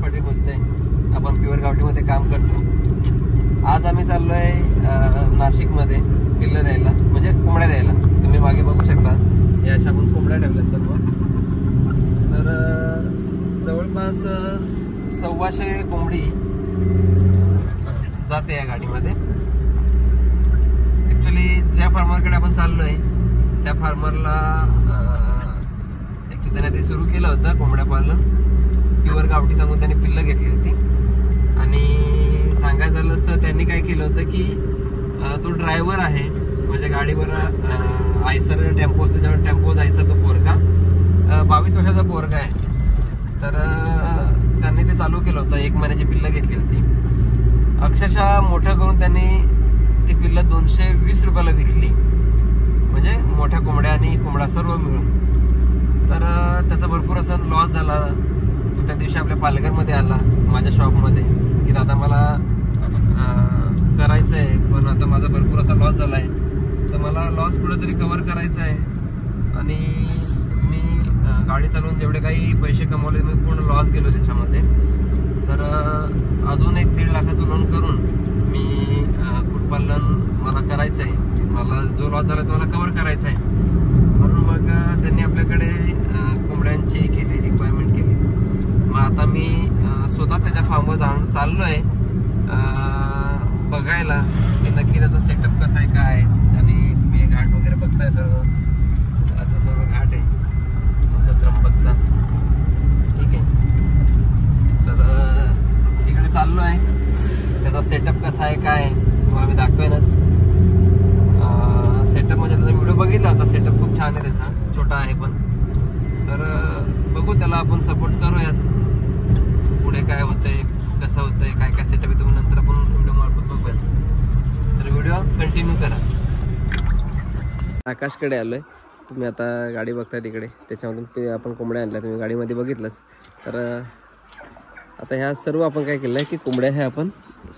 पाटील बोलतोय. आपण प्युअर गावठीमध्ये काम करतो. आज आम्ही चाललोय नाशिकमध्ये पिल्लं द्यायला, म्हणजे कोंबड्या द्यायला. तुम्ही मागे बघू शकता, या अशा आपण कोंबड्या ठेवल्या सर्व. तर जवळपास 1,200 कोंबडी जाते या गाडीमध्ये. ऍक्च्युली ज्या फार्मरकडे आपण चाललोय त्या फार्मरला त्यांनी ते सुरू केलं होतं कोंबड्या पालन, प्युअर गावठी सांगून त्यांनी पिल्लं घेतली होती. आणि सांगायचं झालं तर त्यांनी काय केलं होतं की तो ड्रायव्हर आहे, म्हणजे गाडीवर आयसर टेम्पो, त्याच्यावर टेम्पो जायचा तो पोरगा, 22 वर्षाचा पोरगा आहे. तर त्यांनी ते चालू केलं होतं, 1 महिन्याची पिल्लं घेतली होती. अक्षरशः मोठं करून त्यांनी ती पिल्लं 220 रुपयाला विकली, म्हणजे मोठ्या कोंबड्या आणि कोंबडा सर्व मिळून. तर त्याचा भरपूर असा लॉस झाला. तो त्या दिवशी आपल्या पालघरमध्ये आला माझ्या शॉपमध्ये की दादा मला करायचं आहे, पण आता माझा भरपूर असा लॉस झाला आहे, तर मला लॉस कुठेतरी कव्हर करायचा आहे. आणि मी गाडी चालवून जेवढे काही पैसे कमवले मी पूर्ण लॉस गेलो त्याच्यामध्ये. तर अजून 1-1.5 लाखाचं लोन करून मी कुक्कुटपालन मला करायचं आहे. मला जो लॉस झाला तो मला कव्हर करायचा आहे. म्हणून मग त्यांनी आपल्याकडे कोंबड्यांची केली, रिक्वायरमेंट केली. मग आता मी स्वतः त्याच्या फार्मवर चाललो आहे बघायला की नक्की त्याचा सेटअप कसा आहे काय. आणि तुम्ही घाट वगैरे बघताय, सर्व असं सर्व घाट आहे आमचा त्र्यंबकचा. ठीक आहे, तर तिकडे चाललो आहे. त्याचा सेटअप कसा आहे काय तुम्हाला मी दाखवेनच. सेटअप म्हणजे त्याचा व्हिडिओ बघितला होता, सेटअप खूप छान आहे त्याचा, छोटा आहे पण. तर बघू, त्याला आपण सपोर्ट करूयात. पुढे काय होतंय, कसं होतंय, काय काय सेटअप आहे तुम्ही नंतर आपण व्हिडिओ मार्फत बघूयाच. तर व्हिडिओ कंटिन्यू करा. आकाशकडे आलोय, तुम्ही आता गाडी बघताय तिकडे, त्याच्यामधून आपण कोंबड्या आणल्या, तुम्ही गाडीमध्ये बघितलंच. तर आता ह्या सर्व आपण काय केलं आहे की कोंबड्या ह्या आपण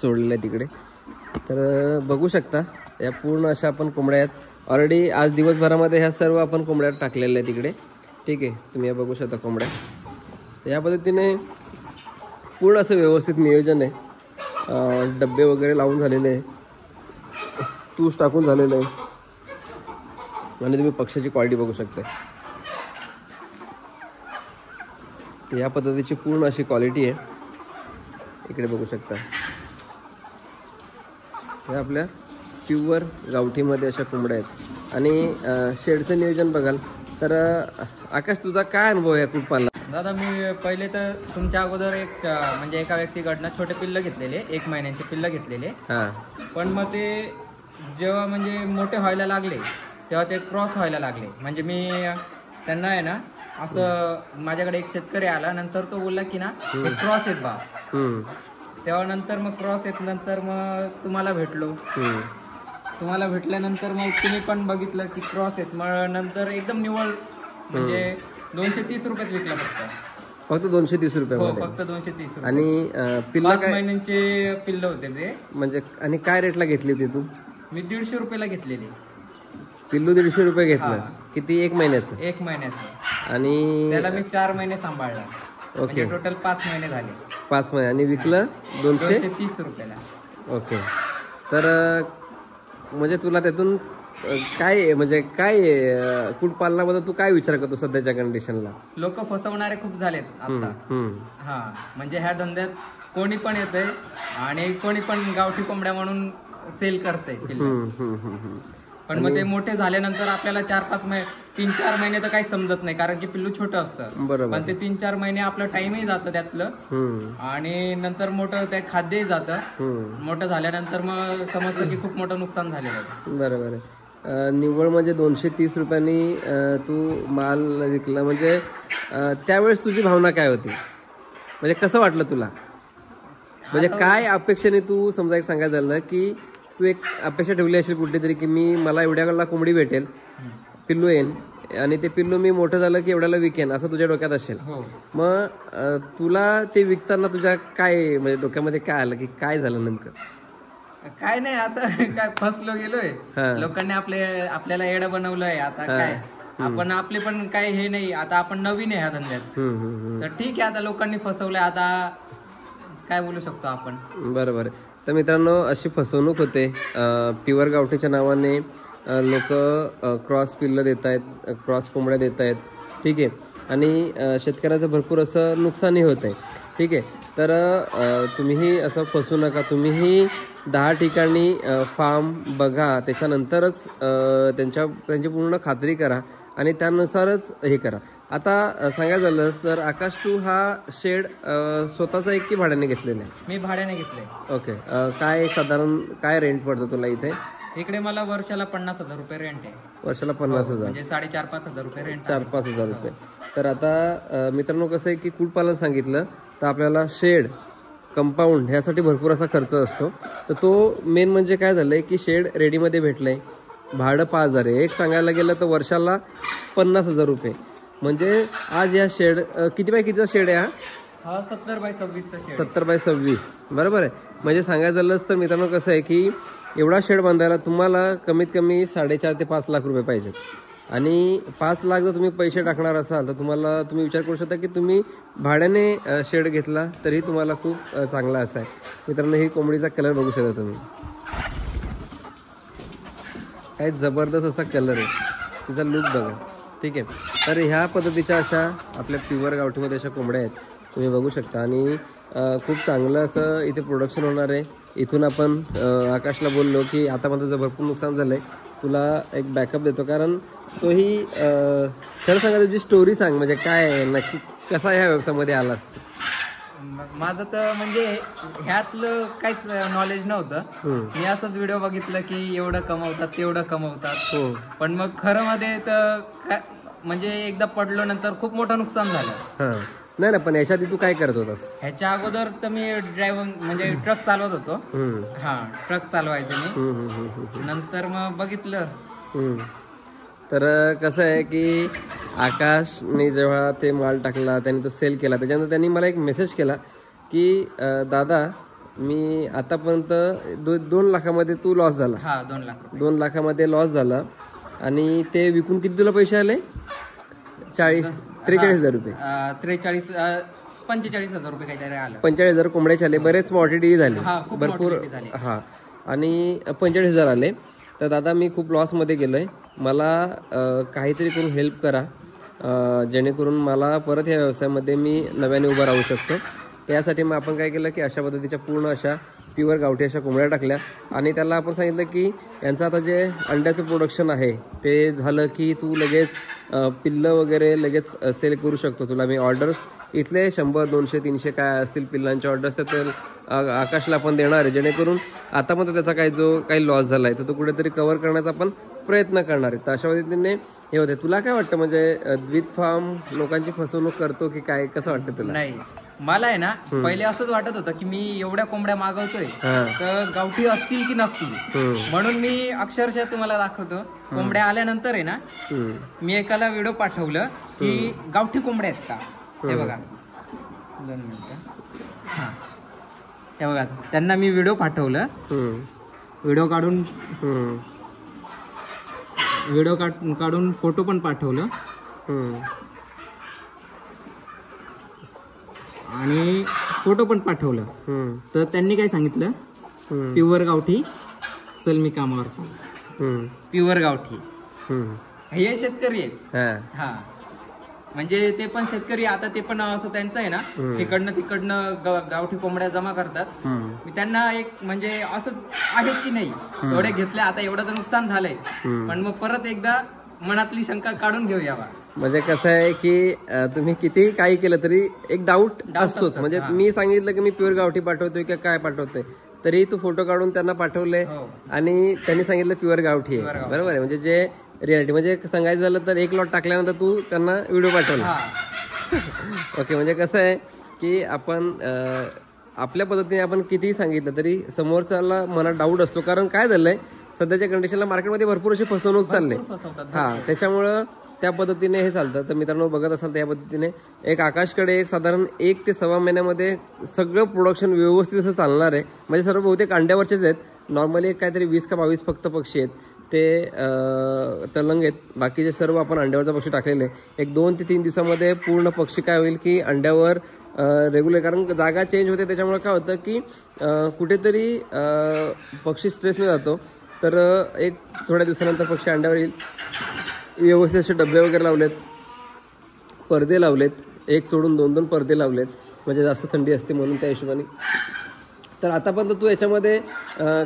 सोडलेल्या तिकडे. तर बघू शकता या पूर्ण अशा आपण कोंबड्या आहेत. ऑलरेडी आज दिवसभरामध्ये ह्या सर्व आपण कोंबड्या टाकलेल्या आहे तिकडे. ठीक आहे, तुम्ही या बघू शकता कोंबड्या. तर या पद्धतीने पूर्ण असं व्यवस्थित नियोजन आहे. डब्बे वगैरे लावून झालेले आहे, तूस टाकून झालेलं आहे. आणि तुम्ही पक्ष्याची क्वालिटी बघू शकता. तर या पद्धतीची पूर्ण अशी क्वालिटी आहे, इकडे बघू शकता. हे आपल्या प्युअर गावठीमध्ये अशा कोंबड्या आहेत. आणि शेडचं नियोजन बघाल तर आकाश, तुझा काय अनुभव आहे कुक्कुटपालनात? दादा, मी पहिले तर तुमच्या अगोदर म्हणजे एका व्यक्तीकडनं छोटे पिल्लं घेतलेले, 1 महिन्याचे पिल्लं घेतलेले. पण मग ते जेव्हा म्हणजे मोठे व्हायला लागले तेव्हा ते क्रॉस व्हायला लागले. म्हणजे मी त्यांना आहे ना असं, माझ्याकडे एक शेतकरी आला, नंतर तो बोलला की ना क्रॉस आहेत बा. तेव्हा नंतर मग क्रॉस येत, नंतर मग तुम्हाला भेटलो. तुम्हाला भेटल्यानंतर मग तुम्ही पण बघितलं की क्रॉस आहेत. मग नंतर एकदम निवळ म्हणजे 230 रुपयात विकला फक्त 230 रुपये. हो, फक्त 230 रुपये. आणि पिल्लं 5 महिन्यांचे पिल्लं होते ते. म्हणजे आणि काय रेटला घेतली होती तू? मी 150 रुपयाला घेतलेली. पिल्लू 150 रुपये घेतलं. किती? 1 महिन्याचं? 1 महिन्याचं. आणि त्याला मी 4 महिने सांभाळला. ओके, टोटल 5 महिने झाले. 5 महिने. आणि विकलं 230 रुपयाला. ओके. तर म्हणजे तुला त्यातून काय, म्हणजे काय कुक्कुटपालनाबद्दल तू काय विचार करतो सध्याच्या कंडिशनला? लोक फसवणारे खूप झालेत आता. हा, म्हणजे ह्या धंद्यात कोणी पण येतंय आणि कोणी पण गावठी कोंबड्या म्हणून सेल करते. पण मग ते मोठे झाल्यानंतर आपल्याला 3-4 महिने तर काही समजत नाही, कारण की पिल्लू छोटं असतं. पण ते 3-4 महिने आपलं टाइमही जातं त्यातलं. आणि नंतर मोठं त्या खाद्यही जातं. मोठं झाल्यानंतर मग समजतं की खूप मोठं नुकसान झालेलं आहे. बरोबर आहे. निव्वळ म्हणजे 230 रुपयांनी तू माल विकला. म्हणजे त्यावेळेस तुझी भावना काय होती? म्हणजे कसं वाटलं तुला? म्हणजे काय अपेक्षेने तू, समजा एक सांगायचं झालं की तू एक अपेक्षा ठेवली असेल कुठली तरी की मला एवढ्याला कोंबडी भेटेल, पिल्लू येईल आणि ते पिल्लू मी मोठं झालं की एवढ्याला विकेन, असं तुझ्या डोक्यात असेल. मग तुला ते विकताना तुझ्या काय म्हणजे डोक्यामध्ये काय आलं की काय झालं नेमकं? काय नाही, आता काय फसलो गेलोय. लोकांनी आपल्याला येडं बनवलंय. आता काय आपण आपले पण काय हे नाही, आता आपण नवीन आहे ह्या धंद्यात. तर ठीक आहे, आता लोकांनी फसवलंय. आता काय बोलू शकतो आपण. बरोबर. तर मित्रांनो अशी फसवणूक होते. प्युअर गावठीच्या नावाने लोक क्रॉस पिल्लं देत आहेत, क्रॉस कोंबड्या देत आहेत. ठीक आहे. आणि शेतकऱ्याचं भरपूर असं नुकसानही होत आहे. ठीक आहे. तर तुम्हीही असं फसू नका. तुम्हीही 10 ठिकाणी फार्म बघा, त्याच्यानंतरच त्यांची पूर्ण खात्री करा आणि त्यानुसारच हे करा. आता सांगायचं झालंच तर आकाश, तू हा शेड स्वतःचा एक की भाड्याने घेतलेला आहे? मी भाड्याने घेतले. ओके. काय साधारण काय रेंट पडतं तुला इथे? इकडे मला वर्षाला 50,000 रुपये रेंट आहे. वर्षाला 50,000 म्हणजे 4,500-5 हजार रुपये रेंट. 4-5 हजार रुपये. तर आता मित्रांनो कसं आहे की कुक्कुटपालन सांगितलं तर आपल्याला शेड, कंपाऊंड ह्यासाठी भरपूर असा खर्च असतो. तर तो मेन म्हणजे काय झालंय की शेड रेडीमध्ये भेटलंय, भाडं 5,000 आहे. एक सांगायला गेलं तर वर्षाला 50,000 रुपये. म्हणजे आज या शेड किती बाय कितीचा शेड आहे हा? 70 बाय 26 70 बाय 26. बरोबर आहे. म्हणजे सांगायचं झालंच तर मित्रांनो कसं आहे की एवढा शेड बांधायला तुम्हाला कमीत कमी 4.5 ते 5 लाख रुपये पाहिजेत. आणि 5 लाख जर तुम्ही पैसे टाकणार असाल तर तुम्ही विचार करू शकता की तुम्ही भाड्याने शेड घेतला तरी तुम्हाला खूप चांगला असा आहे. मित्रांनो ही कोंबडीचा कलर बघू शकता तुम्ही, काय जबरदस्त असा कलर आहे, तिचा लुक बघा. ठीक आहे. तर ह्या पद्धतीच्या अशा आपल्या प्युअर गावठीमध्ये अशा कोंबड्या आहेत, तुम्ही बघू शकता. आणि खूप चांगलं असं इथे प्रोडक्शन होणार आहे. इथून आपण आकाशला बोललो की आता माझं जर भरपूर नुकसान झालं आहे, तुला एक बॅकअप देतो. कारण तोही खरं सांगा तुझी स्टोरी सांग, म्हणजे काय आहे नक्की, कसा ह्या व्यवसायामध्ये आला असतो? माझं तर म्हणजे ह्यातलं काहीच नॉलेज नव्हतं. मी असंच व्हिडिओ बघितलं की एवढं कमवतात तेवढं कमवतात. पण मग खरं मध्ये तर म्हणजे एकदा पडलो नंतर खूप मोठं नुकसान झालं. नाही पण याच्या आधी तू काय करत होतास? ह्याच्या अगोदर तर मी ड्रायव्हर म्हणजे ट्रक चालवत होतो. हा, ट्रक चालवायचो मी. नंतर मग बघितलं. तर कसं आहे की आकाशने जेव्हा ते माल टाकला, त्यांनी तो सेल केला, त्याच्यानंतर त्यांनी मला एक मेसेज केला की दादा मी आतापर्यंत 2 लाखामध्ये तू लॉस झाला. हा, 2 लाख 2 लाखामध्ये लॉस झाला. आणि ते विकून किती तुला पैसे आले? 43,000 रुपये. 45,000 रुपये काहीतरी आलं. 45,000 कोंबड्याचे आले. बरेच मॉर्टिलिटी झाली भरपूर. हा, आणि 45,000 आले. तर दादा मी खूप लॉसमध्ये गेलोय, मला काहीतरी करून हेल्प करा, जेणेकरून मला परत या व्यवसायामध्ये मी नव्याने उभं राहू शकतो. त्यासाठी मग आपण काय केलं की अशा पद्धतीच्या पूर्ण अशा प्युअर गावठी अशा कोंबड्या टाकल्या. आणि त्याला आपण सांगितलं की यांचं आता जे अंड्याचं प्रोडक्शन आहे ते झालं की तू लगेच पिल्लं वगैरे लगेच सेल करू शकतो. तुला मी ऑर्डर्स इथले 100, 200, 300 काय असतील पिल्लांच्या ऑर्डर्स तर आकाशला आपण देणार आहे, जेणेकरून आता पण त्याचा काही लॉस झाला आहे तर तो कुठेतरी कव्हर करण्याचा आपण प्रयत्न करणार आहे. तर अशा पद्धतीने हे होते. तुला काय वाटतं, म्हणजे द्वित फार्म लोकांची फसवणूक करतो की काय, कसं वाटतं तुला? नाही, मला आहे ना पहिले असंच वाटत होतं की मी एवढ्या कोंबड्या मागवतोय तर गावठी असतील की नसतील, म्हणून मी अक्षरशः तुम्हाला दाखवतो. कोंबड्या आल्यानंतर आहे ना मी एकाला व्हिडिओ पाठवलं की गावठी कोंबड्या आहेत का, हे बघा 2 मिनिटं. हा, हे बघा, त्यांना मी व्हिडिओ पाठवलं, व्हिडिओ काढून फोटो पण पाठवलं आणि फोटो पण पाठवलं. तर त्यांनी काय सांगितलं, प्युअर गावठी, चल मी कामावर चालू. प्युअर गावठी हे शेतकरी आहेत. हा, म्हणजे ते पण शेतकरी, आता ते पण असं त्यांचं आहे ना, तिकडनं गावठी कोंबड्या जमा करतात. मी त्यांना एक म्हणजे असंच आहेत की नाही, एवढे घेतले, आता एवढं तर नुकसान झालंय, पण मग परत एकदा मनातली शंका काढून घेऊया. म्हणजे कसं आहे की तुम्ही किती काही केलं तरी एक डाऊट असतोच. म्हणजे मी सांगितलं की मी प्युअर गावठी पाठवतोय की काय पाठवतोय, तरी तू फोटो काढून त्यांना पाठवले आणि त्यांनी सांगितलं प्युअर गावठी आहे. बरोबर आहे. म्हणजे जे रियालिटी, म्हणजे सांगायचं झालं तर 1 लॉट टाकल्यानंतर तू त्यांना व्हिडिओ पाठवला. ओके. म्हणजे कसं आहे की आपण आपल्या पद्धतीने आपण कितीही सांगितलं तरी समोरच्याला मनात डाऊट असतो. कारण काय झालंय सध्याच्या कंडिशनला मार्केटमध्ये भरपूर अशी फसवणूक चालली. हा, त्याच्यामुळं त्या पद्धतीने हे चालतं. तर मित्रांनो बघत असाल त्या पद्धतीने एक आकाशकडे एक साधारण 1 ते सव्वा महिन्यामध्ये सगळं प्रोडक्शन व्यवस्थित असं चालणार आहे. म्हणजे सर्व बहुतेक अंड्यावरचेच आहेत. नॉर्मली काहीतरी 20 का 22 फक्त पक्षी आहेत. ते तलंग आहेत. बाकीचे सर्व आपण अंड्यावरचा पक्षी टाकलेले. एक 2 ते 3 दिवसामध्ये पूर्ण पक्षी काय होईल की अंड्यावर रेग्युलर, कारण जागा चेंज होते त्याच्यामुळे काय होतं की कुठेतरी पक्षी स्ट्रेसमध्ये जातो. तर एक थोड्या दिवसानंतर पक्षी अंड्यावर येईल. व्यवस्थित असे डबे वगैरे लावलेत, पडदे लावलेत, एक सोडून 2-2 पडदे लावलेत, म्हणजे जास्त थंडी असते म्हणून त्या हिशोबाने. तर आतापर्यंत तू याच्यामध्ये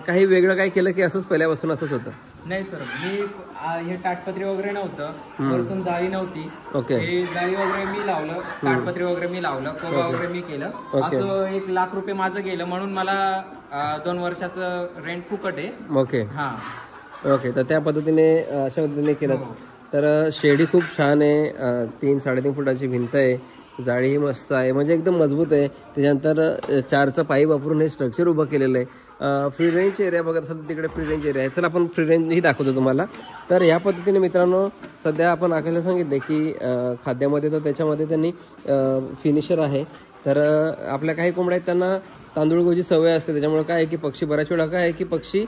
काही वेगळं काय केलं की असंच पहिल्यापासून असंच होतं? नाही सर, मी हे ताटपत्री वगैरे नव्हतं, वरतून जाळी नव्हती. ओके. हे जाळी वगैरे मी लावलं, ताटपत्री वगैरे मी लावलं, कोबा वगैरे मी केलं. असं 1 लाख रुपये माझं गेलं, म्हणून मला 2 वर्षाचं रेंट फुकट आहे. ओके. हा ओके. तर त्या पद्धतीने अशा पद्धतीने केलं. तर शेडी खूप छान आहे. 3-3.5 फुटाची भिंत आहे, जाळीही मस्त आहे, म्हणजे एकदम मजबूत आहे. त्याच्यानंतर 4चं पाईप वापरून हे स्ट्रक्चर उभं केलेलं आहे. फ्री रेंज एरिया बघा, सध्या तिकडे फ्री रेंज एरिया आहे. चला आपण फ्री रेंजही दाखवतो तुम्हाला. तर या पद्धतीने मित्रांनो, सध्या आपण आकाशला सांगितले की खाद्यामध्ये तर त्याच्यामध्ये त्यांनी फिनिशर आहे. तर आपल्या काही कोंबड्या आहेत त्यांना तांदूळ गहूची सवय असते, त्याच्यामुळे काय आहे की पक्षी बऱ्याच वेळा काय आहे की पक्षी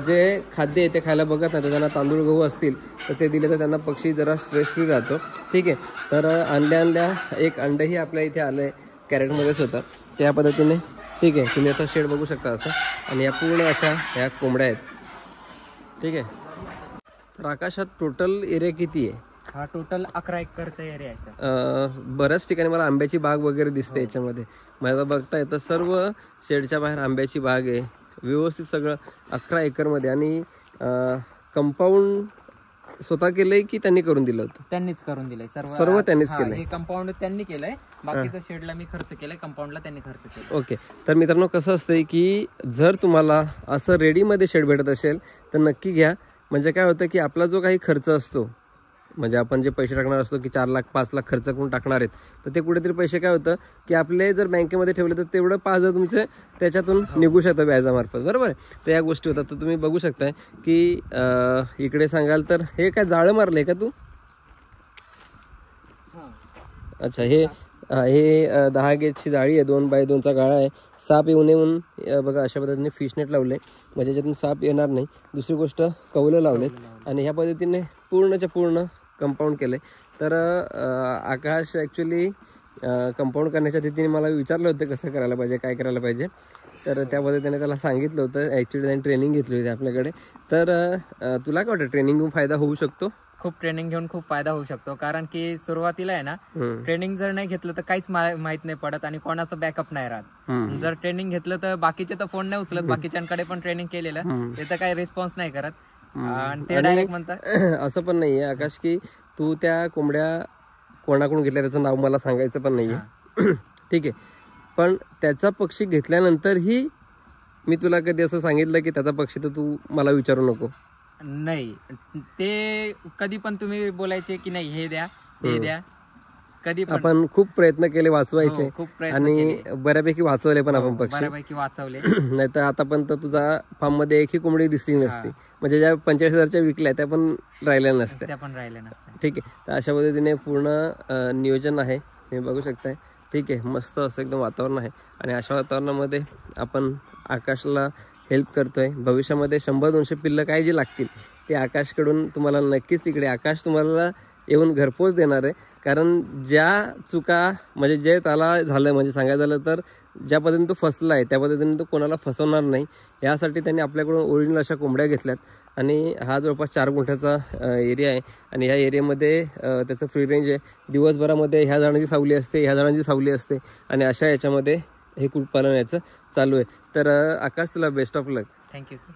जे खाद्य आहे ते खायला बघत नाही. त्यांना तांदूळ गहू असतील तर ते दिले तर त्यांना पक्षी जरा स्ट्रेस फ्री राहतो. ठीक आहे. तर आणल्या एक अंडही आपल्या इथे आलं आहे, कॅरेटमध्येच होतं. त्या पद्धतीने ठीक आहे. तुम्ही आता शेड बघू शकता असं, आणि या पूर्ण अशा ह्या कोंबड्या आहेत. ठीक आहे. तर आकाशात टोटल एरिया किती आहे? हा टोटल 11 एकरचा एरिया आहे सर. बऱ्याच ठिकाणी मला आंब्याची बाग वगैरे दिसते याच्यामध्ये. मला बघता येतं सर्व शेडच्या बाहेर आंब्याची बाग आहे, व्यवस्थित सगळं 11 एकरमध्ये. आणि कंपाऊंड स्वतः केलंय की त्यांनी करून दिलं होतं? त्यांनीच करून दिलंय सर्व त्यांनीच केलंय. हे कंपाऊंड त्यांनी केलंय, बाकीचं शेडला मी खर्च केलाय, कंपाऊंडला त्यांनी खर्च केला. ओके. तर मित्रांनो कसं असतंय की जर तुम्हाला असं रेडीमध्ये शेड भेटत असेल तर नक्की घ्या. म्हणजे काय होतं की आपला जो काही खर्च असतो, म्हणजे आपण जे पैसे टाकणार असतो की 4 लाख 5 लाख खर्च करून टाकणार आहेत, तर ते कुठेतरी पैसे काय होतं की आपले जर बँकेमध्ये ठेवले तर तेवढं 5,000 तुमचे त्याच्यातून निघू शकतं व्याजामार्फत. बरोबर आहे. तर या गोष्टी होतात. तर तुम्ही बघू शकताय की इकडे सांगाल तर हे काय जाळं मारलंय का तू? अच्छा. हे 10 गेजची जाळी आहे, 2x2चा गाळा आहे. साप येऊ नये म्हणून बघा अशा पद्धतीने फिश नेट लावले, म्हणजे याच्यातून साप येणार नाही. दुसरी गोष्ट कौलं लावलेत, आणि ह्या पद्धतीने पूर्णच्या पूर्ण कंपाऊंड केले. तर आकाश ॲक्च्युली कंपाऊंड करण्याच्या तिथे मला विचारलं होतं कसं करायला पाहिजे, काय करायला पाहिजे. तर त्या पद्धतीने त्याला सांगितलं होतं. ॲक्च्युली त्यांनी ट्रेनिंग घेतली होती आपल्याकडे. तर तुला काय वाटतं ट्रेनिंग घेऊन फायदा होऊ शकतो? खूप ट्रेनिंग घेऊन खूप फायदा होऊ शकतो, कारण की सुरुवातीला आहे ना, ट्रेनिंग जर नाही घेतलं तर काहीच माहित नाही पडत आणि कोणाचं बॅकअप नाही राहत. जर ट्रेनिंग घेतलं तर बाकीचे तर फोन नाही उचलत, बाकीच्यांकडे पण ट्रेनिंग केलेलं ते तर काही रिस्पॉन्स नाही करत, आणि ते डायरेक्ट म्हणतात. असं पण नाहीये आकाश की तू त्या कोंबड्या कोणाकडून घेतल्या त्याचं नाव मला सांगायचं पण नाहीये. ठीक आहे. पण त्याचा पक्षी घेतल्यानंतरही मी तुला कधी असं सांगितलं की त्याचा पक्षी तर तू मला विचारू नको? नाही, ते कधी पण तुम्ही बोलायचे की नाही हे द्या ते द्या, कधी पण. आपण खूप प्रयत्न केले वाचवायचे, खूप प्रयत्न आणि बऱ्यापैकी वाचवले पण आपण पक्षी. बऱ्यापैकी वाचवले. नाही तर आतापर्यंत तुझा फार्म मध्ये एकही कोंबडी दिसली नसती, म्हणजे ज्या 45,000च्या विकल्या त्या पण राहिल्या नसत्या. त्या पण राहिल्या नसत्या. ठीक आहे. तर अशा पद्धतीने पूर्ण नियोजन आहे, तुम्ही बघू शकताय. ठीक आहे. मस्त असं एकदम वातावरण आहे, आणि अशा वातावरणामध्ये आपण आकाशला हेल्प करतोय. भविष्यामध्ये 100-200 पिल्लं काय जे लागतील ते आकाशकडून तुम्हाला नक्कीच इकडे आकाश तुम्हाला येऊन घरपोच देणार आहे. कारण ज्या चुका म्हणजे जे त्याला झालं, म्हणजे सांगायचं झालं तर ज्या पद्धतीने तो फसला आहे त्या पद्धतीने तो कोणाला फसवणार नाही, यासाठी त्यांनी आपल्याकडून ओरिजिनल अशा कोंबड्या घेतल्यात. आणि हा जवळपास 4 गुंठ्याचा एरिया आहे, आणि ह्या एरियामध्ये त्याचं फ्री रेंज आहे. दिवसभरामध्ये ह्या झाडांची सावली असते, ह्या झाडांची सावली असते, आणि अशा याच्यामध्ये हे कुक्कुटपालन याचं चालू आहे. तर आकाश तुला best of luck. Thank you sir.